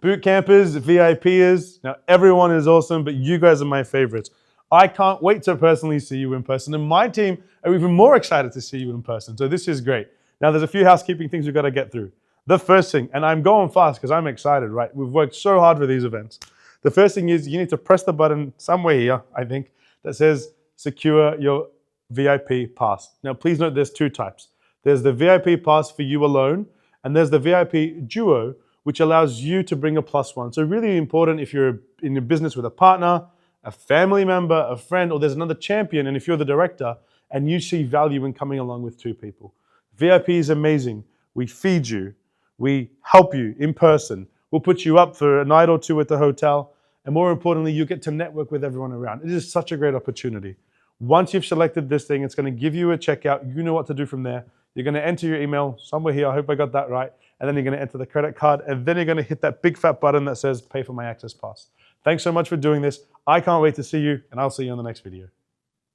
Boot campers, VIPers, now everyone is awesome, but you guys are my favorites. I can't wait to personally see you in person, and my team are even more excited to see you in person. So this is great. Now there's a few housekeeping things we've got to get through. The first thing, and I'm going fast because I'm excited, right? We've worked so hard for these events. The first thing is you need to press the button somewhere here, I think, that says secure your VIP pass. Now please note there's two types. There's the VIP pass for you alone, and there's the VIP duo, which allows you to bring a plus one. So really important if you're in a business with a partner, a family member, a friend, or there's another champion, and if you're the director and you see value in coming along with two people. VIP is amazing. We feed you. We help you in person. We'll put you up for a night or two at the hotel. And more importantly, you get to network with everyone around. It is such a great opportunity. Once you've selected this thing, it's going to give you a checkout. You know what to do from there. You're going to enter your email somewhere here. I hope I got that right. And then you're going to enter the credit card. And then you're going to hit that big fat button that says pay for my access pass. Thanks so much for doing this. I can't wait to see you, and I'll see you on the next video.